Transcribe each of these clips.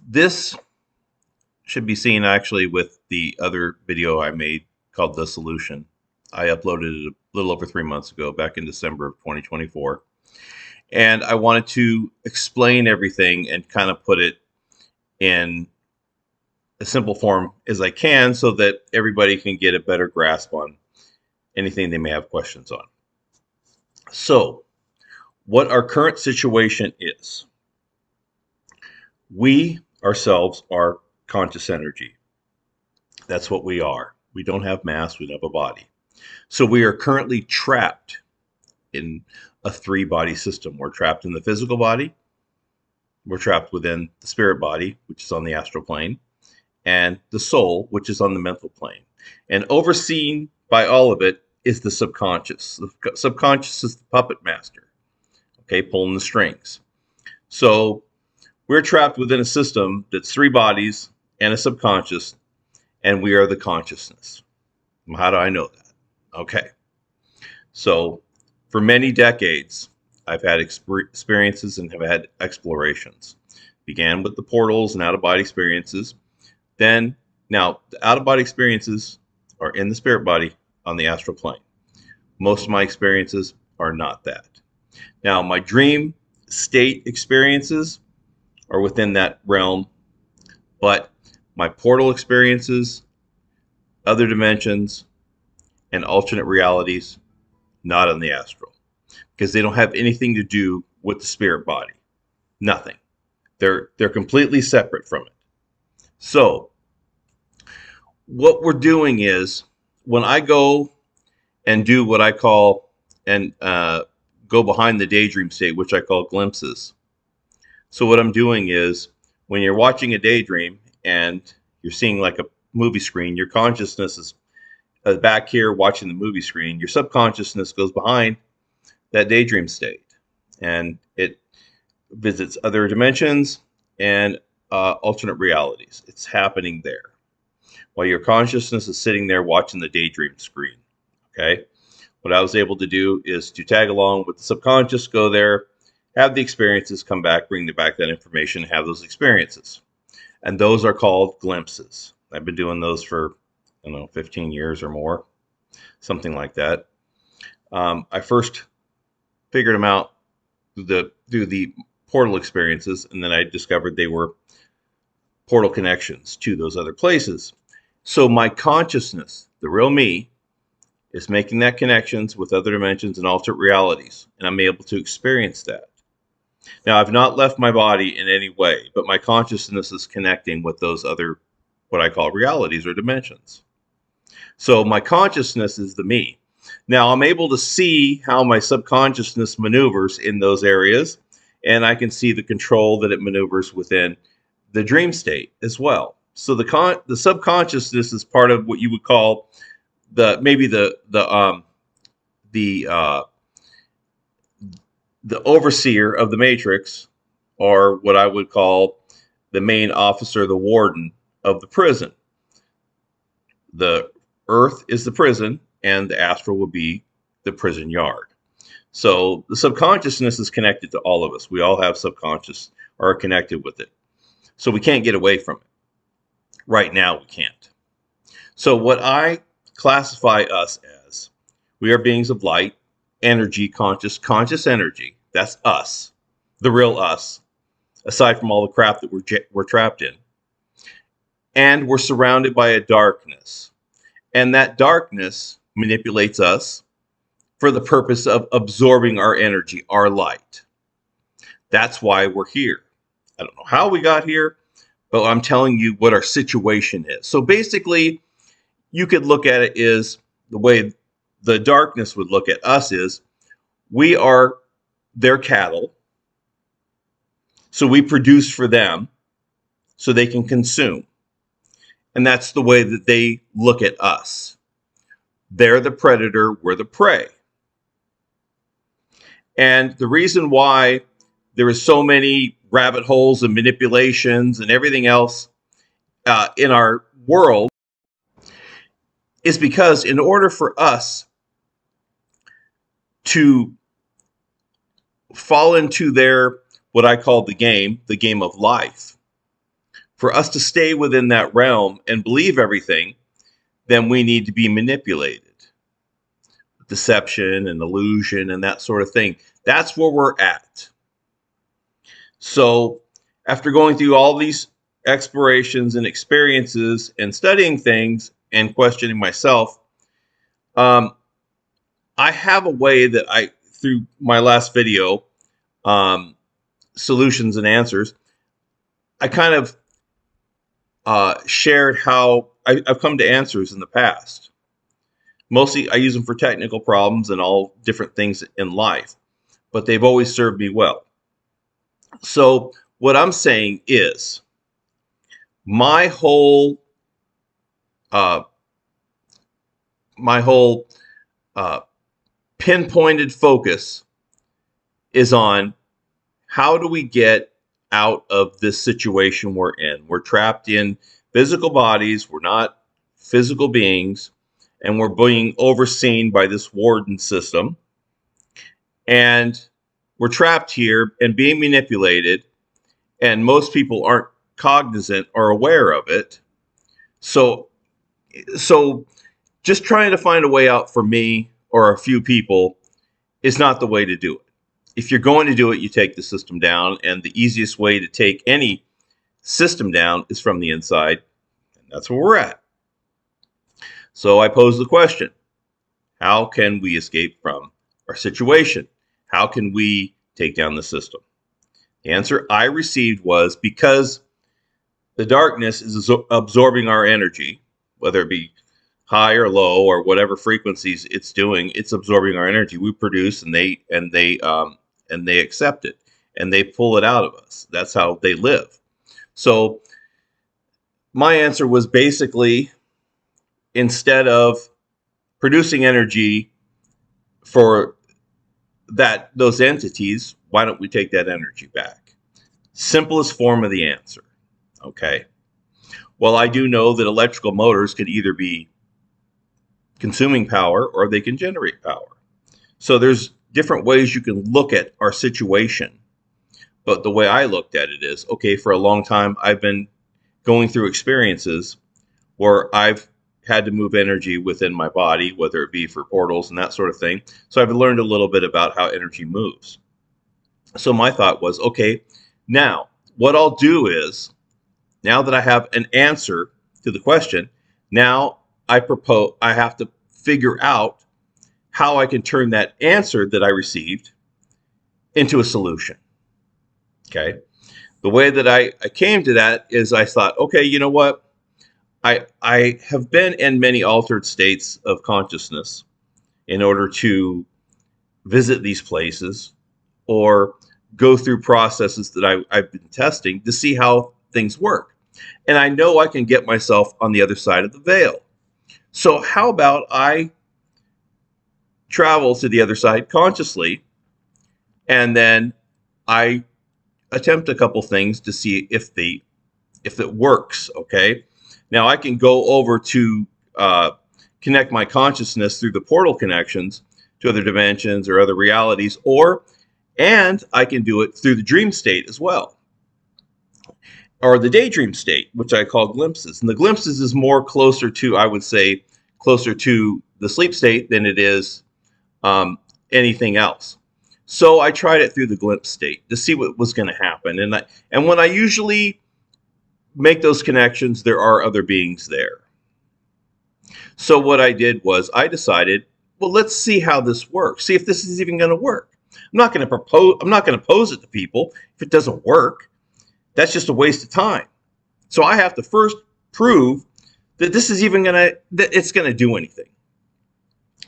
This should be seen actually with the other video I made called The Solution. I uploaded it a little over 3 months ago, back in December of 2024. And I wanted to explain everything and kind of put it in a simple form as I can so that everybody can get a better grasp on anything they may have questions on. So, what our current situation is, we ourselves are conscious energy. That's what we are. We don't have mass, we don't have a body. So we are currently trapped in a three body system. We're trapped in the physical body, we're trapped within the spirit body, which is on the astral plane, and the soul, which is on the mental plane. And overseen by all of it is the subconscious. The subconscious is the puppet master, okay, pulling the strings. So we're trapped within a system that's three bodies and a subconscious, and we are the consciousness. How do I know that? Okay. So for many decades, I've had experiences and have had explorations. Began with the portals and out of body experiences. Then, now, the out of body experiences are in the spirit body on the astral plane. Most of my experiences are not that. Now, my dream state experiences are within that realm, but my portal experiences, other dimensions, and alternate realities, not on the astral, because they don't have anything to do with the spirit body. Nothing. They're completely separate from it. So what we're doing is, when I go and do what I call and go behind the daydream state, which I call glimpses. So what I'm doing is, when you're watching a daydream and you're seeing like a movie screen, your consciousness is back here watching the movie screen. Your subconsciousness goes behind that daydream state, and it visits other dimensions and alternate realities. It's happening there while your consciousness is sitting there watching the daydream screen. Okay. What I was able to do is to tag along with the subconscious, go there, have the experiences, come back, bring back that information, have those experiences. And those are called glimpses. I've been doing those for, I don't know, 15 years or more, something like that. I first figured them out through the portal experiences, and then I discovered they were portal connections to those other places. So my consciousness, the real me, is making that connections with other dimensions and alternate realities, and I'm able to experience that. Now, I've not left my body in any way, but my consciousness is connecting with those other, what I call realities or dimensions. So my consciousness is the me. Now, I'm able to see how my subconsciousness maneuvers in those areas, and I can see the control that it maneuvers within the dream state as well. So the subconsciousness is part of what you would call the the overseer of the matrix, or what I would call the main officer, the warden of the prison. The earth is the prison, and the astral will be the prison yard. So the subconsciousness is connected to all of us. We all have subconscious or are connected with it. So we can't get away from it. Right now, we can't. So what I classify us as, we are beings of light, energy, conscious energy. That's us, the real us, aside from all the crap that we're trapped in. And we're surrounded by a darkness. And that darkness manipulates us for the purpose of absorbing our energy, our light. That's why we're here. I don't know how we got here, but I'm telling you what our situation is. So basically, you could look at it as the way the darkness would look at us is, we are their cattle. So we produce for them so they can consume. And that's the way that they look at us. They're the predator, we're the prey. And the reason why there is so many rabbit holes and manipulations and everything else in our world is because, in order for us to fall into their, what I call the game of life, For us to stay within that realm and believe everything, then we need to be manipulated. Deception and illusion and that sort of thing. That's where we're at. So after going through all these explorations and experiences and studying things and questioning myself, I have a way that through my last video, Solutions and Answers, I kind of shared how I've come to answers in the past. Mostly I use them for technical problems and all different things in life, but they've always served me well. So what I'm saying is my whole uh, pinpointed focus is on how do we get out of this situation we're in. We're trapped in physical bodies. We're not physical beings, and we're being overseen by this warden system. And we're trapped here and being manipulated, and most people aren't cognizant or aware of it. So just trying to find a way out for me or a few people is not the way to do it. If you're going to do it, you take the system down, and the easiest way to take any system down is from the inside, and that's where we're at. So I pose the question, how can we escape from our situation? How can we take down the system? The answer I received was because the darkness is absorbing our energy, whether it be high or low or whatever frequencies it's doing, it's absorbing our energy. We produce, and they accept it, and they pull it out of us. That's how they live. So my answer was basically, instead of producing energy for those entities, why don't we take that energy back? Simplest form of the answer. Okay. Well, I do know that electrical motors can either be consuming power or they can generate power. So there's different ways you can look at our situation. But the way I looked at it is, okay, for a long time, I've been going through experiences where I've had to move energy within my body, whether it be for portals and that sort of thing. So I've learned a little bit about how energy moves. So my thought was, okay, now what I'll do is, now that I have an answer to the question, now I have to figure out how I can turn that answer that I received into a solution. Okay. The way that I came to that is I thought, okay, you know what? I have been in many altered states of consciousness in order to visit these places or go through processes that I've been testing to see how things work. And I know I can get myself on the other side of the veil. So how about I travel to the other side consciously, and then I attempt a couple things to see if it works. Okay. Now I can go over to connect my consciousness through the portal connections to other dimensions or other realities, and I can do it through the dream state as well, or the daydream state, which I call glimpses. And the glimpses is more closer to, I would say, closer to the sleep state than it is anything else. So I tried it through the glimpse state to see what was going to happen. And when I usually make those connections, there are other beings there. So what I did was I decided, well, let's see how this works. See if this is even going to work. I'm not going to pose it to people if it doesn't work. That's just a waste of time. So I have to first prove that this is even that it's going to do anything.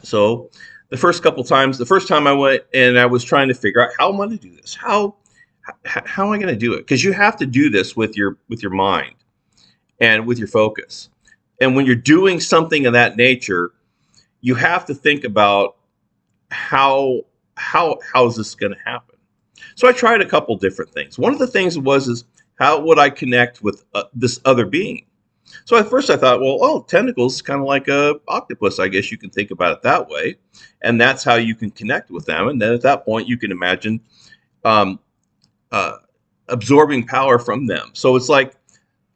So the first time I went and I was trying to figure out, how am I going to do this? How am I going to do it? Because you have to do this with your mind and with your focus. And when you're doing something of that nature, you have to think about how is this going to happen? So I tried a couple different things. One of the things is how would I connect with this other being? So at first I thought, well, tentacles is kind of like a octopus. I guess you can think about it that way. And that's how you can connect with them. And then at that point, you can imagine absorbing power from them. So it's like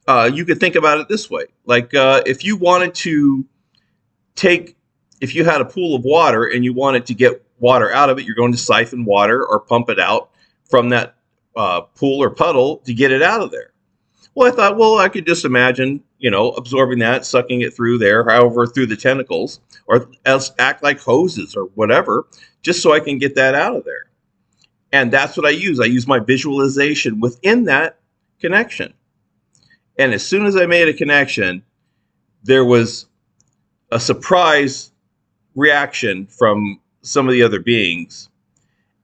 you could think about it this way. Like if you wanted to take, if you had a pool of water and you wanted to get water out of it, you're going to siphon water or pump it out from that pool or puddle to get it out of there. Well, I thought, well, I could just imagine, absorbing that, sucking it through there, however, through the tentacles, or else act like hoses or whatever, just so I can get that out of there. And that's what I use. I use my visualization within that connection. And as soon as I made a connection, there was a surprise reaction from some of the other beings.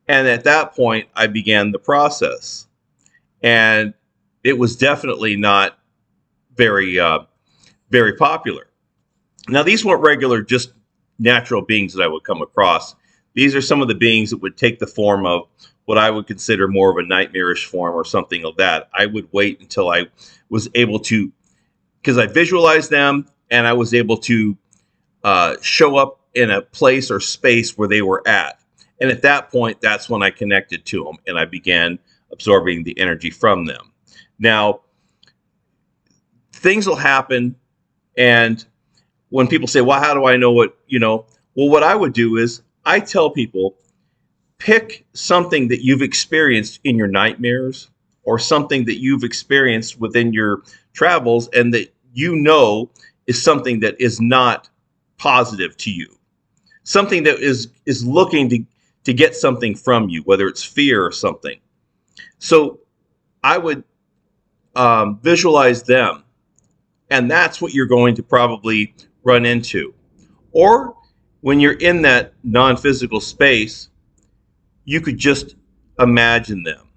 And at that point, I began the process. And it was definitely not very, very popular. Now, these weren't regular, just natural beings that I would come across. These are some of the beings that would take the form of what I would consider more of a nightmarish form or something of that. I would wait until I was able to, because I visualized them and I was able to show up in a place or space where they were at. And at that point, that's when I connected to them and I began absorbing the energy from them. Now, things will happen. And when people say, well, how do I know what, well, what I would do is I tell people, pick something that you've experienced in your nightmares or something that you've experienced within your travels and that is something that is not positive to you. Something that is looking to get something from you, whether it's fear or something. So I would visualize them. And that's what you're going to probably run into. Or when you're in that non-physical space, you could just imagine them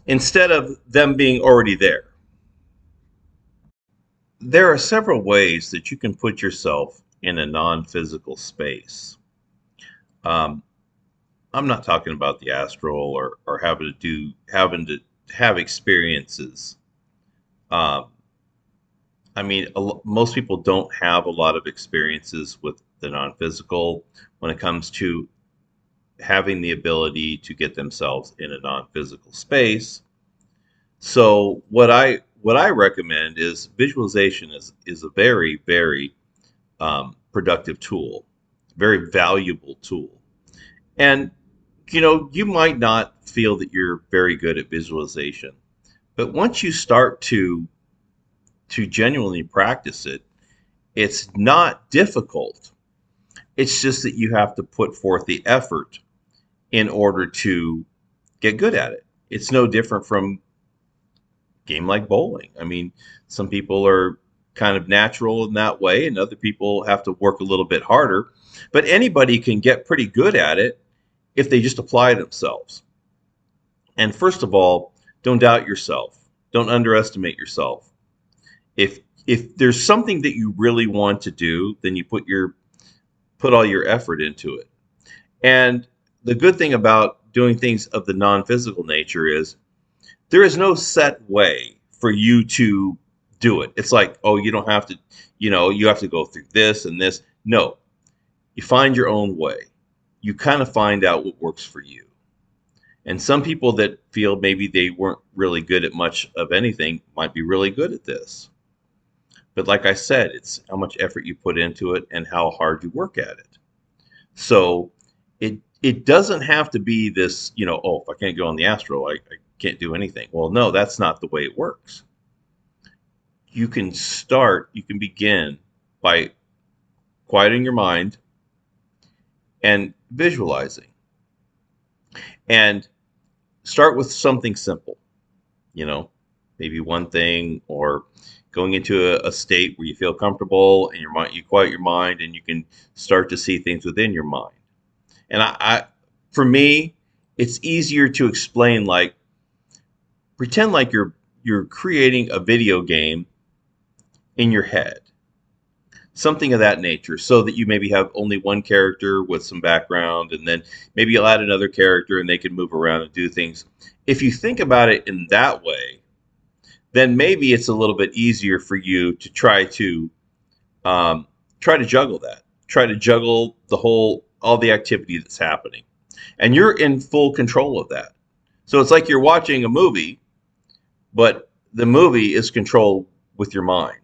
instead of them being already there. There are several ways that you can put yourself in a non-physical space. I'm not talking about the astral or having to have experiences. Most people don't have a lot of experiences with the non-physical when it comes to having the ability to get themselves in a non-physical space. So what I recommend is visualization is a very, very productive tool, very valuable tool. And you might not feel that you're very good at visualization, but once you start to genuinely practice it, it's not difficult. It's just that you have to put forth the effort in order to get good at it. It's no different from a game like bowling. I mean, some people are kind of natural in that way, and other people have to work a little bit harder. But anybody can get pretty good at it if they just apply themselves. And first of all, don't doubt yourself. Don't underestimate yourself. If there's something that you really want to do, then you put all your effort into it. And the good thing about doing things of the non-physical nature is there is no set way for you to do it. It's like, oh, you don't have to, you have to go through this and this. No, you find your own way. You kind of find out what works for you. And some people that feel maybe they weren't really good at much of anything might be really good at this. But like I said, it's how much effort you put into it and how hard you work at it. So it doesn't have to be this, oh, if I can't go on the astral, I can't do anything. Well, no, that's not the way it works. You can begin by quieting your mind and visualizing. And start with something simple, maybe one thing, or going into a state where you feel comfortable and you quiet your mind and you can start to see things within your mind. And for me, it's easier to explain, like, pretend like you're creating a video game in your head, something of that nature, so that you maybe have only one character with some background, and then maybe you'll add another character and they can move around and do things. If you think about it in that way, then maybe it's a little bit easier for you to try to juggle that, try to juggle all the activity that's happening, and you're in full control of that. So it's like you're watching a movie, but the movie is controlled with your mind.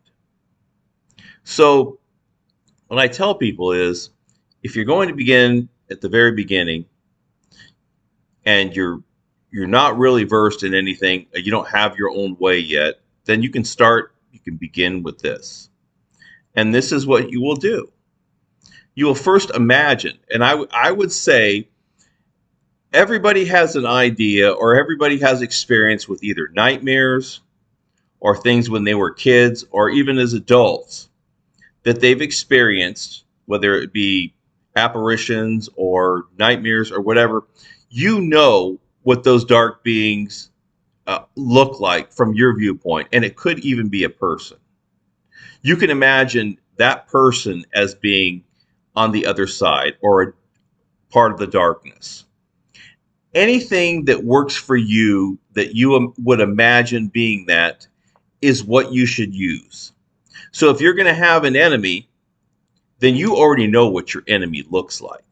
So what I tell people is, if you're going to begin at the very beginning and you're not really versed in anything, you don't have your own way yet, then you can begin with this. And this is what you will do. You will first imagine, and I would say everybody has an idea or everybody has experience with either nightmares or things when they were kids or even as adults that they've experienced, whether it be apparitions or nightmares or whatever. You know what those dark beings look like from your viewpoint, and it could even be a person. You can imagine that person as being on the other side or a part of the darkness. Anything that works for you that you would imagine being that is what you should use. So if you're going to have an enemy, then you already know what your enemy looks like.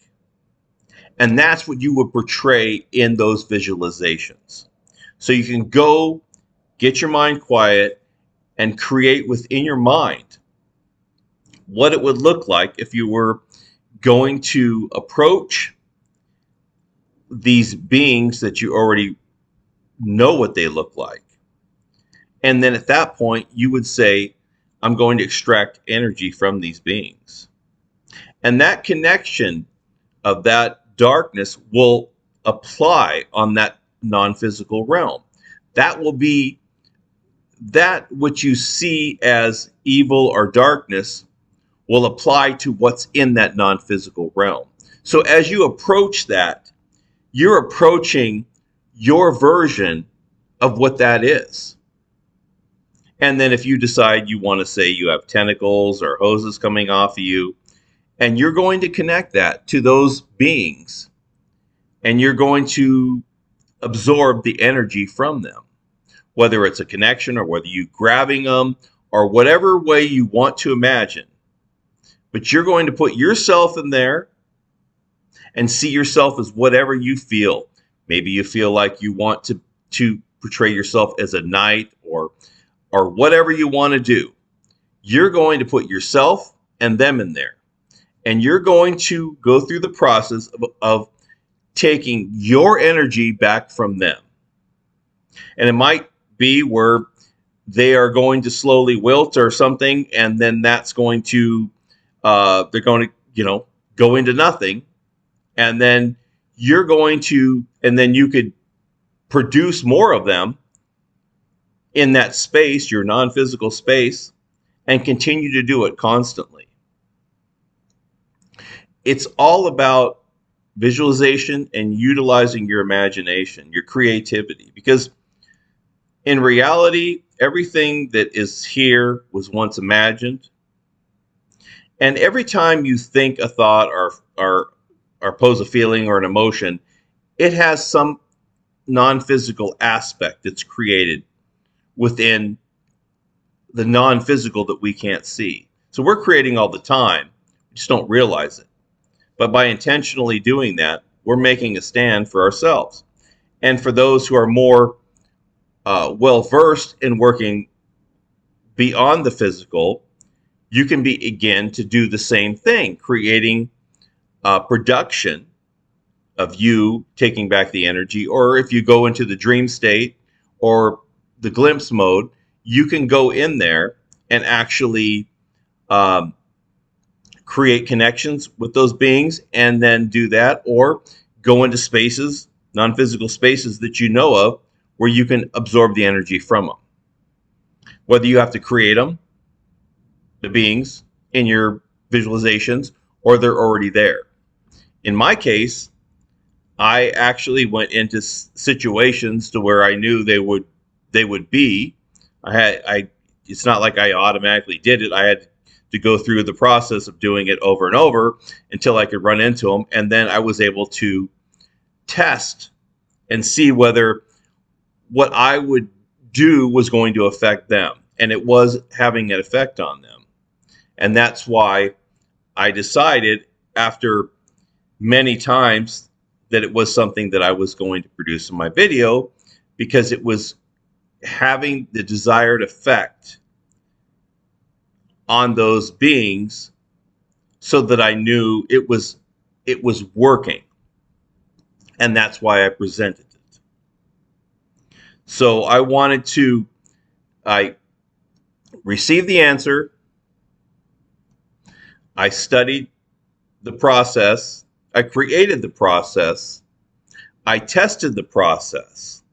And that's what you would portray in those visualizations. So you can go get your mind quiet and create within your mind what it would look like if you were going to approach these beings that you already know what they look like. And then at that point, you would say, I'm going to extract energy from these beings. And that connection of that darkness will apply on that non-physical realm. That will be that which you see as evil or darkness will apply to what's in that non-physical realm. So as you approach that, you're approaching your version of what that is. And then if you decide you want to say you have tentacles or hoses coming off of you, and you're going to connect that to those beings, and you're going to absorb the energy from them, whether it's a connection or whether you grabbing them or whatever way you want to imagine. But you're going to put yourself in there and see yourself as whatever you feel. Maybe you feel like you want to portray yourself as a knight or whatever you want to do. You're going to put yourself and them in there. And you're going to go through the process of taking your energy back from them. And it might be where they are going to slowly wilt or something, and then that's going to, they're going to, go into nothing. And then you're going to, and then you could produce more of them in that space, your non-physical space, and continue to do it constantly. It's all about visualization and utilizing your imagination, your creativity, because in reality, everything that is here was once imagined. And every time you think a thought or pose a feeling or an emotion, it has some non-physical aspect that's created within the non-physical that we can't see. So we're creating all the time, we just don't realize it. But by intentionally doing that, we're making a stand for ourselves. And for those who are more well-versed in working beyond the physical, you can begin to do the same thing, creating production of you taking back the energy. Or if you go into the dream state or the glimpse mode, you can go in there and actually create connections with those beings and then do that, or go into spaces, non-physical spaces that you know of, where you can absorb the energy from them. Whether you have to create them, the beings, in your visualizations, or they're already there. In my case, I actually went into situations to where I knew they would be. It's not like I automatically did it. I had to go through the process of doing it over and over until I could run into them. And then I was able to test and see whether what I would do was going to affect them. And it was having an effect on them. And that's why I decided after many times that it was something that I was going to produce in my video, because it was having the desired effect on those beings so that I knew it was working. And that's why I presented it. So I received the answer. I studied the process. I created the process. I tested the process.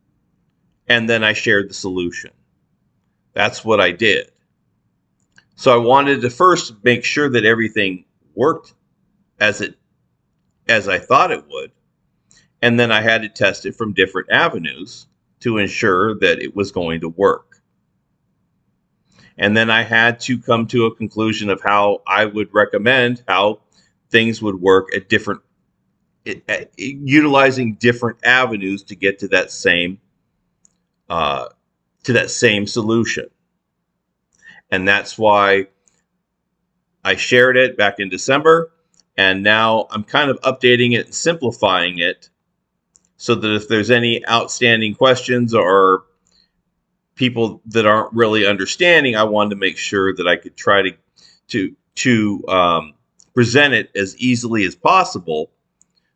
And then I shared the solution. That's what I did. So I wanted to first make sure that everything worked as I thought it would. And then I had to test it from different avenues to ensure that it was going to work. And then I had to come to a conclusion of how I would recommend how things would work at utilizing different avenues to get to that same solution. And that's why I shared it back in December. And now I'm kind of updating it and simplifying it so that if there's any outstanding questions or people that aren't really understanding, I wanted to make sure that I could try to present it as easily as possible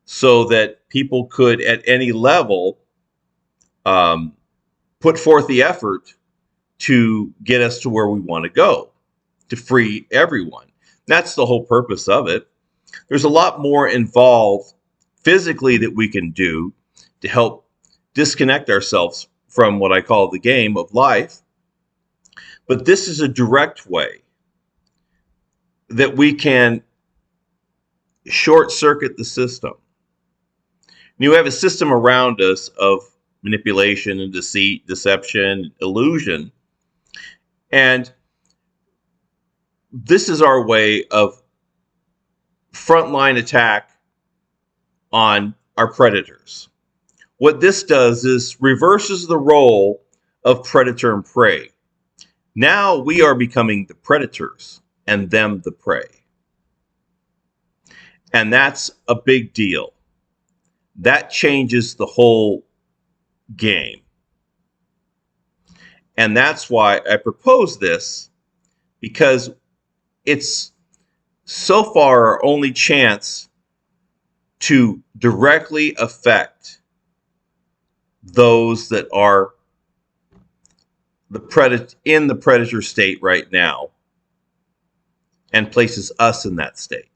so that people could, at any level, put forth the effort to get us to where we want to go, to free everyone. That's the whole purpose of it. There's a lot more involved physically that we can do to help disconnect ourselves from what I call the game of life. But this is a direct way that we can short circuit the system. You have a system around us of manipulation and deceit, deception, illusion. And this is our way of frontline attack on our predators. What this does is reverses the role of predator and prey. Now we are becoming the predators and them the prey. And that's a big deal. That changes the whole game. And that's why I propose this, because it's so far our only chance to directly affect those that are in the predator state right now and places us in that state.